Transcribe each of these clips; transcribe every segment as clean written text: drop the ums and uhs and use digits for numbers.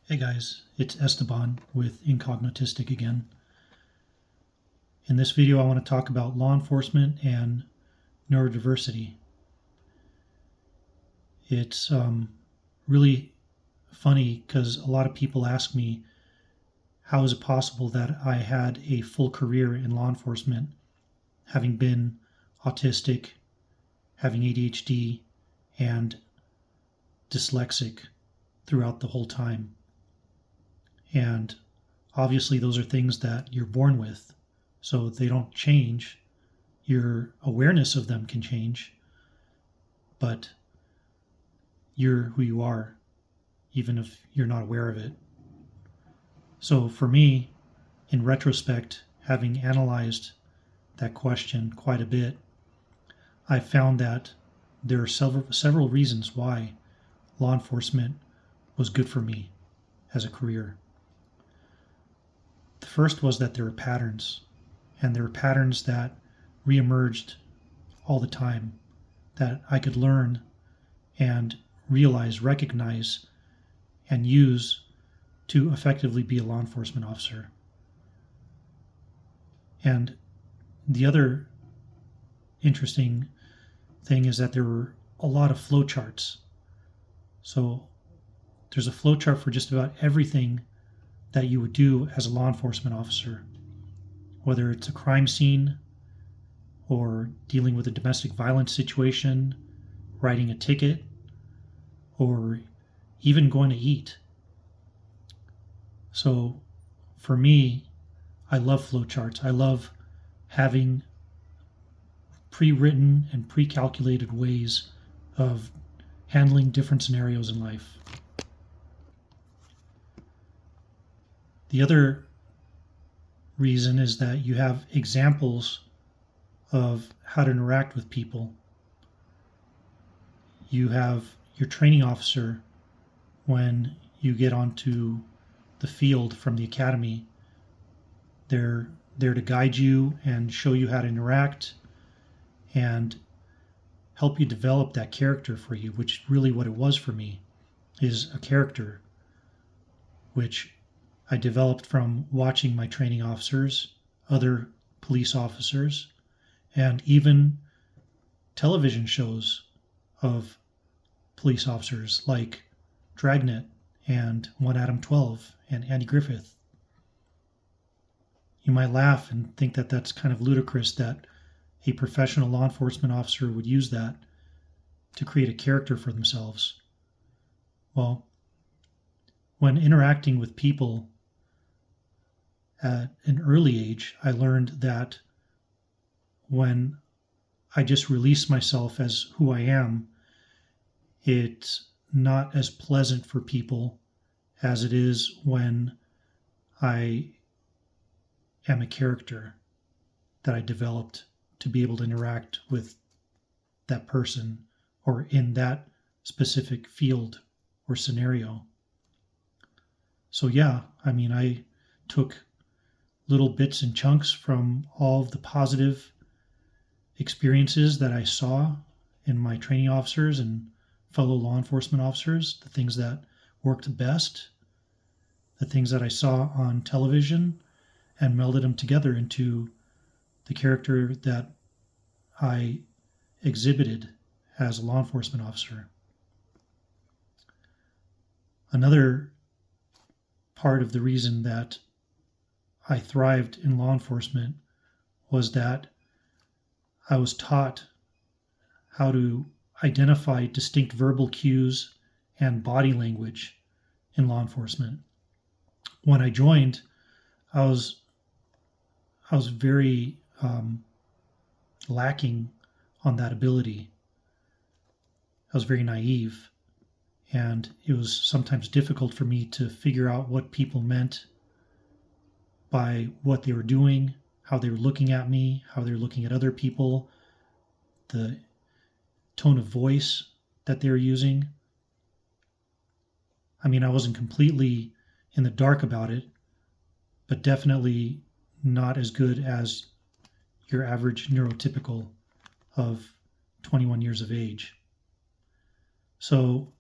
Hey guys, it's Esteban with Incognitistic again. In this video I want to talk about law enforcement and neurodiversity. It's really funny because a lot of people ask me, how is it possible that I had a full career in law enforcement, having been autistic, having ADHD, and dyslexic throughout the whole time. And obviously those are things that you're born with, so they don't change. Your awareness of them can change, but you're who you are, even if you're not aware of it. So for me, in retrospect, having analyzed that question quite a bit, I found that there are several reasons why law enforcement was good for me as a career. The first was that there were patterns, and there were patterns that reemerged all the time that I could learn and realize, recognize, and use to effectively be a law enforcement officer. And the other interesting thing is that there were a lot of flowcharts. So there's a flowchart for just about everything that you would do as a law enforcement officer, whether it's a crime scene or dealing with a domestic violence situation, writing a ticket, or even going to eat. So for me, I love flowcharts. I love having pre-written and pre-calculated ways of handling different scenarios in life. The other reason is that you have examples of how to interact with people. You have your training officer when you get onto the field from the academy. They're there to guide you and show you how to interact and help you develop that character for you, which really what it was for me, is a character, which I developed from watching my training officers, other police officers, and even television shows of police officers like Dragnet and One Adam 12 and Andy Griffith. You might laugh and think that that's kind of ludicrous that a professional law enforcement officer would use that to create a character for themselves. Well, when interacting with people at an early age, I learned that when I just release myself as who I am, it's not as pleasant for people as it is when I am a character that I developed to be able to interact with that person or in that specific field or scenario. So yeah, I took little bits and chunks from all of the positive experiences that I saw in my training officers and fellow law enforcement officers, the things that worked best, the things that I saw on television, and melded them together into the character that I exhibited as a law enforcement officer. Another part of the reason that I thrived in law enforcement was that I was taught how to identify distinct verbal cues and body language in law enforcement. When I joined, I was very lacking on that ability. I was very naive, and it was sometimes difficult for me to figure out what people meant by what they were doing, how they were looking at me, how they were looking at other people, the tone of voice that they were using. I wasn't completely in the dark about it, but definitely not as good as your average neurotypical of 21 years of age. So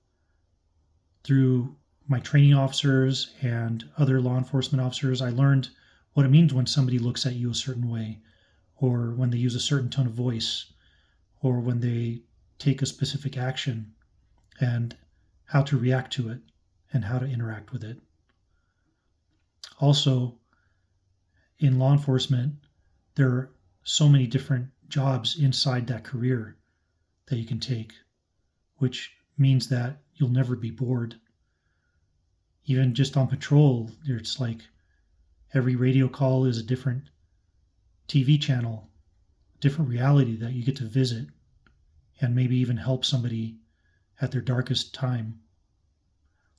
through my training officers and other law enforcement officers, I learned what it means when somebody looks at you a certain way, or when they use a certain tone of voice, or when they take a specific action, and how to react to it and how to interact with it. Also, in law enforcement, there are so many different jobs inside that career that you can take, which means that you'll never be bored. Even just on patrol, it's like every radio call is a different TV channel, different reality that you get to visit and maybe even help somebody at their darkest time.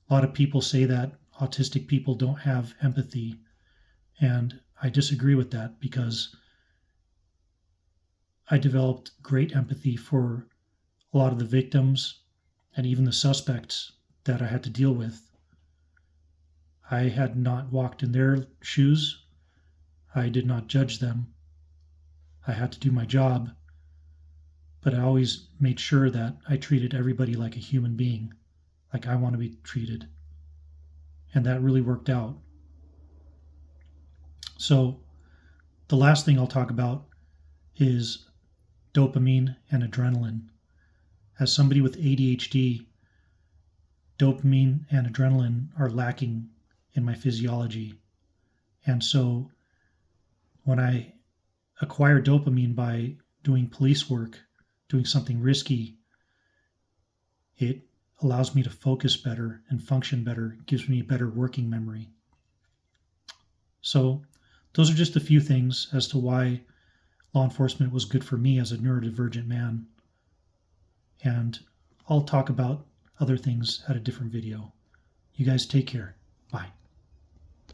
A lot of people say that autistic people don't have empathy, and I disagree with that because I developed great empathy for a lot of the victims and even the suspects that I had to deal with. I had not walked in their shoes. I did not judge them. I had to do my job, but I always made sure that I treated everybody like a human being, like I want to be treated. And that really worked out. So the last thing I'll talk about is dopamine and adrenaline. As somebody with ADHD, dopamine and adrenaline are lacking in my physiology. And so when I acquire dopamine by doing police work, doing something risky, it allows me to focus better and function better, gives me a better working memory. So those are just a few things as to why law enforcement was good for me as a neurodivergent man. And I'll talk about other things at a different video. You guys take care.